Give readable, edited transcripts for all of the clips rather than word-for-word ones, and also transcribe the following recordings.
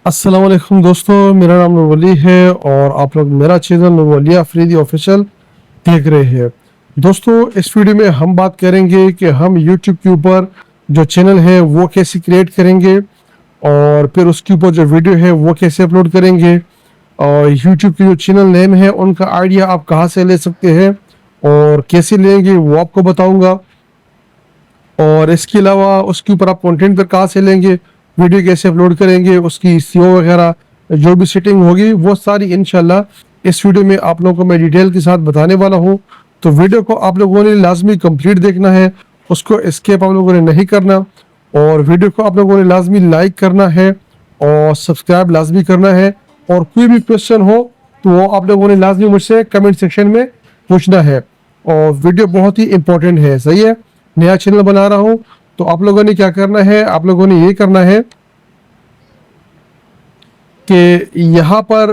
अस्सलाम वालेकुम दोस्तों, मेरा नाम नूरवली है और आप लोग मेरा चैनल नूरवली अफरीदी ऑफिशियल देख रहे हैं। दोस्तों, इस वीडियो में हम बात करेंगे कि हम यूट्यूब के ऊपर जो चैनल है वो कैसे क्रिएट करेंगे और फिर उसके ऊपर जो वीडियो है वो कैसे अपलोड करेंगे और यूट्यूब की जो चैनल नेम है उनका आइडिया आप कहाँ से ले सकते हैं और कैसे लेंगे वो आपको बताऊंगा। और इसके अलावा उसके ऊपर आप कंटेंट पर कहाँ से लेंगे, वीडियो कैसे अपलोड करेंगे, उसकी सीओ वगैरह जो भी सेटिंग होगी वो सारी इंशाल्लाह इस वीडियो में आप लोगों को मैं डिटेल के साथ बताने वाला हूँ। तो वीडियो को आप लोगों ने लाजमी कंप्लीट देखना है, उसको एस्केप आप लोगों ने नहीं करना और वीडियो को आप लोगों ने लाजमी लाइक करना है और सब्सक्राइब लाजमी करना है। और कोई भी क्वेश्चन हो तो वो आप लोगों ने लाजमी मुझसे कमेंट सेक्शन में पूछना है। और वीडियो बहुत ही इंपॉर्टेंट है, सही है। नया चैनल बना रहा हूँ तो आप लोगों ने क्या करना है, आप लोगों ने ये करना है कि यहाँ पर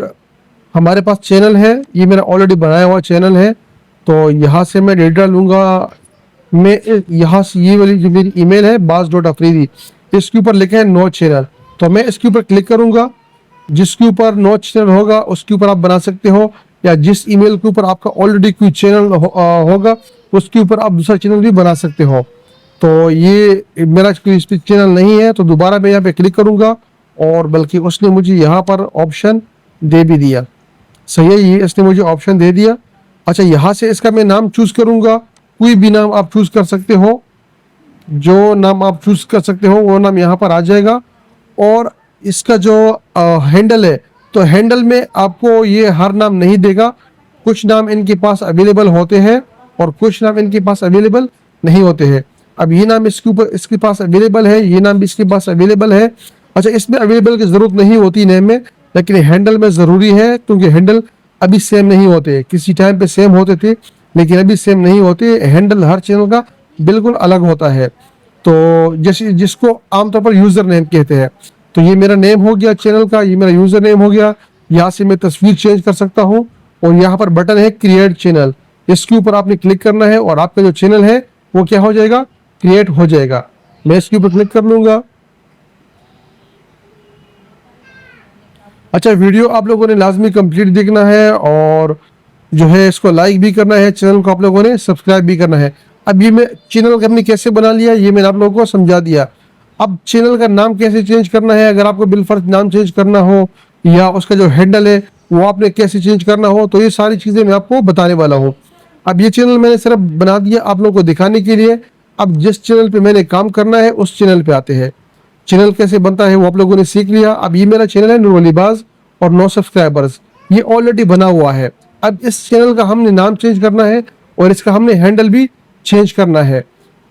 हमारे पास चैनल है, ये मेरा ऑलरेडी बनाया हुआ चैनल है। तो यहाँ से मैं डेटा लूँगा, मैं यहाँ से ये वाली जो मेरी ईमेल है बाज.अफरीदी, इसके ऊपर लिखा है नो चैनल। तो मैं इसके ऊपर क्लिक करूँगा, जिसके ऊपर नो चैनल होगा उसके ऊपर आप बना सकते हो, या जिस ईमेल के ऊपर आपका ऑलरेडी कोई चैनल होगा उसके ऊपर आप दूसरा चैनल भी बना सकते हो। तो ये मेरा कोई इस पर चैनल नहीं है तो दोबारा मैं यहाँ पे क्लिक करूँगा और बल्कि उसने मुझे यहाँ पर ऑप्शन दे भी दिया, सही है, ये इसने मुझे ऑप्शन दे दिया। अच्छा, यहाँ से इसका मैं नाम चूज़ करूँगा, कोई भी नाम आप चूज़ कर सकते हो, जो नाम आप चूज़ कर सकते हो वो नाम यहाँ पर आ जाएगा। और इसका जो हैंडल है तो हैंडल में आपको ये हर नाम नहीं देगा, कुछ नाम इनके पास अवेलेबल होते हैं और कुछ नाम इनके पास अवेलेबल नहीं होते हैं। अब ये नाम इसके ऊपर इसके पास अवेलेबल है, ये नाम भी इसके पास अवेलेबल है। अच्छा, इसमें अवेलेबल की ज़रूरत नहीं होती नेम में, लेकिन हैंडल में ज़रूरी है क्योंकि हैंडल अभी सेम नहीं होते, किसी टाइम पे सेम होते थे लेकिन अभी सेम नहीं होते। हैंडल हर चैनल का बिल्कुल अलग होता है, तो जैसे जिसको आमतौर पर यूज़र नेम कहते हैं। तो ये मेरा नेम हो गया चैनल का, ये मेरा यूज़र नेम हो गया। यहाँ से मैं तस्वीर चेंज कर सकता हूँ और यहाँ पर बटन है क्रिएट चैनल, इसके ऊपर आपने क्लिक करना है और आपका जो चैनल है वो क्या हो जाएगा, क्रिएट हो जाएगा। मैं इसके ऊपर क्लिक कर लूँगा। अच्छा, वीडियो आप लोगों ने लाजमी कंप्लीट देखना है और जो है इसको लाइक भी करना है, चैनल को आप लोगों ने सब्सक्राइब भी करना है। अब ये मैं चैनल हमने कैसे बना लिया ये मैंने आप लोगों को समझा दिया। अब चैनल का नाम कैसे चेंज करना है, अगर आपको बिलफर्ज नाम चेंज करना हो या उसका जो हैंडल है वो आपने कैसे चेंज करना हो, तो ये सारी चीज़ें मैं आपको बताने वाला हूँ। अब ये चैनल मैंने सिर्फ बना दिया आप लोगों को दिखाने के लिए। अब जिस चैनल पे मैंने काम करना है उस चैनल पे आते हैं। चैनल कैसे बनता है वो आप लोगों ने सीख लिया। अब ये मेरा चैनल है नूरवली बाज और 9 सब्सक्राइबर्स, ये ऑलरेडी बना हुआ है। अब इस चैनल का हमने नाम चेंज करना है और इसका हमने हैंडल भी चेंज करना है।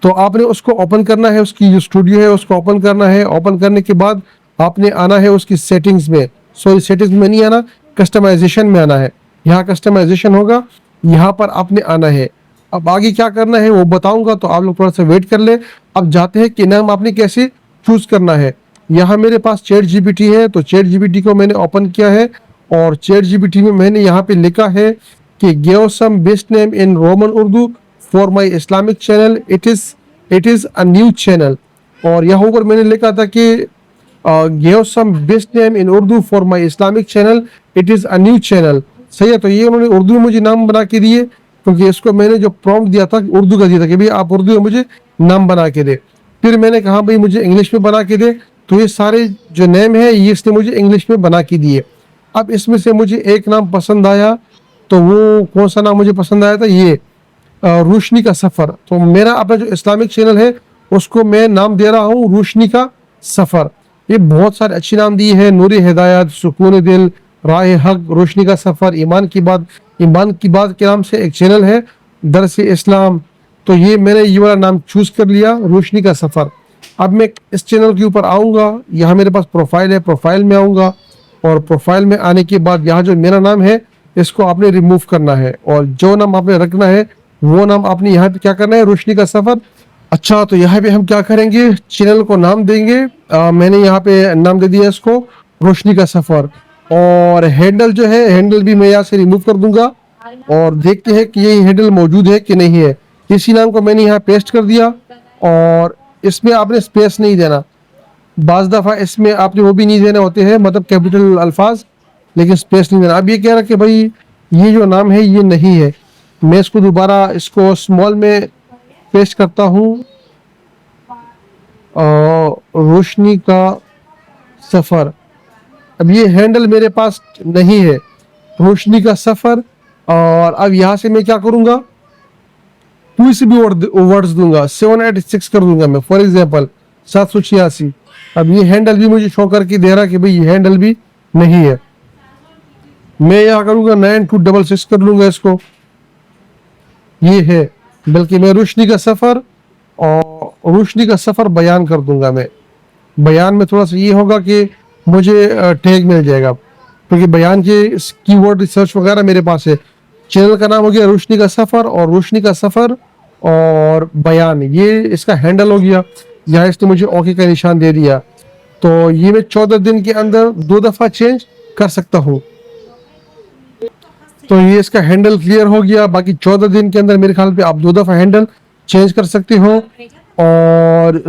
तो आपने उसको ओपन करना है, उसकी जो स्टूडियो है उसको ओपन करना है। ओपन करने के बाद आपने आना है उसकी सेटिंग्स में, सॉरी सेटिंग्स में नहीं आना, कस्टमाइजेशन में आना है। यहाँ कस्टमाइजेशन होगा, यहाँ पर आपने आना है। अब आगे क्या करना है वो बताऊंगा, तो आप लोग थोड़ा सा वेट कर ले। अब जाते हैं कि नाम आपने कैसे चूज करना है। यहाँ मेरे पास चैट जीपीटी है, तो चैट जीपीटी को मैंने ओपन किया है और चैट जीपीटी में मैंने यहाँ पे लिखा है कि give some best name in Roman Urdu for my Islamic channel, it is a new channel. और यहाँ ऊपर मैंने लिखा था कि give some best name in Urdu for my Islamic channel, it is a new channel, सही है। तो ये उन्होंने उर्दू में मुझे नाम बना के दिए, क्योंकि इसको मैंने जो प्रॉम्प्ट दिया था उर्दू का दिया था कि भाई आप उर्दू में मुझे नाम बना के दे। फिर मैंने कहा भाई मुझे इंग्लिश में बना के दे, तो ये सारे जो नेम है ये इसने मुझे इंग्लिश में बना के दिए। अब इसमें से मुझे एक नाम पसंद आया, तो वो कौन सा नाम मुझे पसंद आया था, ये रोशनी का सफ़र। तो मेरा अपना जो इस्लामिक चैनल है उसको मैं नाम दे रहा हूँ रोशनी का सफ़र। ये बहुत सारे अच्छे नाम दिए हैं, नूरी हिदायत, सुकून दिल, राह हक, रोशनी का सफ़र, ईमान की बात के नाम से एक चैनल है, दरस इस्लाम। तो ये मैंने ये वाला नाम चूज़ कर लिया, रोशनी का सफ़र। अब मैं इस चैनल के ऊपर आऊँगा, यहाँ मेरे पास प्रोफाइल है, प्रोफाइल में आऊँगा और प्रोफाइल में आने के बाद यहाँ जो मेरा नाम है इसको आपने रिमूव करना है और जो नाम आपने रखना है वो नाम आपने यहाँ पे क्या करना है, रोशनी का सफ़र। अच्छा, तो यहाँ पे हम क्या करेंगे, चैनल को नाम देंगे। मैंने यहाँ पे नाम दे दिया इसको रोशनी का सफ़र। और हैंडल जो है, हैंडल भी मैं यहाँ से रिमूव कर दूंगा और देखते हैं कि ये हैंडल मौजूद है कि नहीं है। इसी नाम को मैंने यहाँ पेस्ट कर दिया और इसमें आपने स्पेस नहीं देना, बाज़ दफ़ा इसमें आपने वो भी नहीं देने होते हैं, मतलब कैपिटल अल्फाज, लेकिन स्पेस नहीं देना। अब ये कह रहा कि भाई ये जो नाम है ये नहीं है, मैं इसको दोबारा इसको स्मॉल में पेस्ट करता हूँ। रोशनी का सफ़र, अब ये हैंडल मेरे पास नहीं है, रोशनी का सफ़र। और अब यहाँ से मैं क्या करूँगा, कोई से भी वर्ड्स दूंगा, 786 कर दूंगा मैं, फॉर एग्जांपल 786। अब ये हैंडल भी मुझे शो करके दे रहा कि भाई ये हैंडल भी नहीं है। मैं यहाँ करूँगा 9266 कर लूँगा इसको, ये है। बल्कि मैं रोशनी का सफ़र और रोशनी का सफ़र बयान कर दूंगा। मैं बयान में थोड़ा सा ये होगा कि मुझे टैग मिल जाएगा, क्योंकि बयान के कीवर्ड रिसर्च वगैरह मेरे पास है। चैनल का नाम हो गया रोशनी का सफ़र, और रोशनी का सफ़र और बयान, ये इसका हैंडल हो गया। यहाँ इसने मुझे ओके का निशान दे दिया, तो ये मैं 14 दिन के अंदर 2 दफ़ा चेंज कर सकता हूँ। तो ये इसका हैंडल क्लियर हो गया। बाकी 14 दिन के अंदर मेरे ख्याल पे आप 2 दफ़ा हैंडल चेंज कर सकते हो। और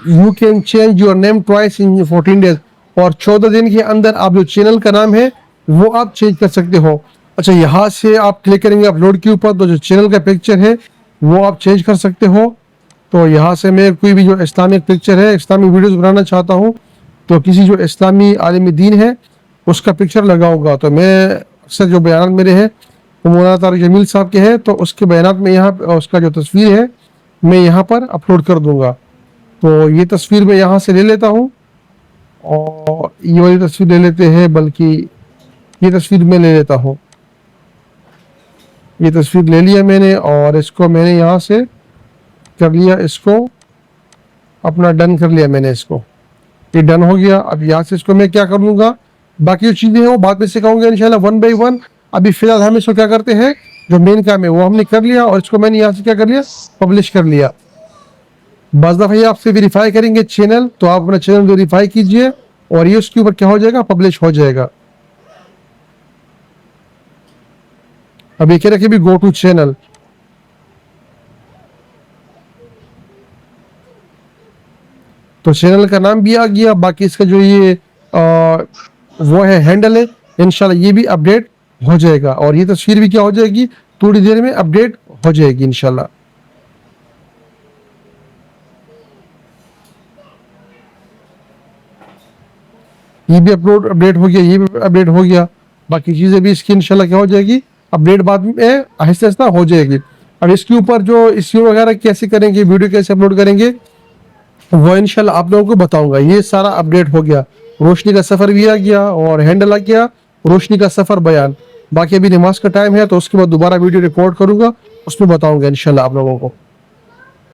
you can change your name twice in 14 days, और 14 दिन के अंदर आप जो चैनल का नाम है वो आप चेंज कर सकते हो। अच्छा, यहाँ से आप क्लिक करेंगे अपलोड के ऊपर, तो जो चैनल का पिक्चर है वो आप चेंज कर सकते हो। तो यहाँ से मैं कोई भी जो इस्लामिक पिक्चर है, इस्लामी वीडियोस बनाना चाहता हूँ, तो किसी जो इस्लामी आलिम दीन है उसका पिक्चर लगाऊंगा। तो मैं अक्सर जो बयान मेरे हैं वो मौलाना तारिक जमील साहब के हैं, तो उसके बयान में यहाँ उसका जो तस्वीर है मैं यहाँ पर अपलोड कर दूंगा। तो ये तस्वीर मैं यहाँ से ले लेता हूँ, और ये वाली तस्वीर ले लेते हैं, बल्कि ये तस्वीर मैं ले लेता हूँ। ये तस्वीर ले लिया मैंने, और इसको मैंने यहाँ से कर लिया, इसको अपना डन कर लिया मैंने, इसको ये डन हो गया। अब यहाँ से इसको मैं क्या कर लूँगा, बाकी जो चीज़ें हैं वो बाद में सिखाऊंगा इंशाल्लाह 1 बाय 1। अभी फिलहाल हम इसको क्या करते हैं, जो मेन काम है वो हमने कर लिया, और इसको मैंने यहाँ से क्या कर लिया, पब्लिश कर लिया। बस दफ़ा ये आपसे वेरीफाई करेंगे चैनल, तो आप अपना चैनल वेरीफाई कीजिए, और ये उसके ऊपर क्या हो जाएगा, पब्लिश हो जाएगा। अब ये कह रहा कि भी गो टू चैनल, तो चैनल का नाम भी आ गया। बाकी इसका जो ये वो है हैंडल है, इंशाल्लाह ये भी अपडेट हो जाएगा, और ये तस्वीर भी क्या हो जाएगी, थोड़ी देर में अपडेट हो जाएगी इंशाल्लाह। ये भी अपडेट हो गया, ये भी अपडेट हो गया। बाकी चीज़ें भी इसकी इंशाल्लाह क्या हो जाएगी, अपडेट बाद में आहिस्ता आहिस्ता हो जाएगी। अब इसके ऊपर जो इश्यू वगैरह कैसे करेंगे, वीडियो कैसे अपलोड करेंगे, वो इंशाल्लाह आप लोगों को बताऊंगा। ये सारा अपडेट हो गया, रोशनी का सफ़र भी आ गया, और हैंडल आ गया, रोशनी का सफ़र बयान। बाकी अभी नमाज का टाइम है, तो उसके बाद दोबारा वीडियो रिकॉर्ड करूंगा, उसमें बताऊंगा इंशाल्लाह आप लोगों को।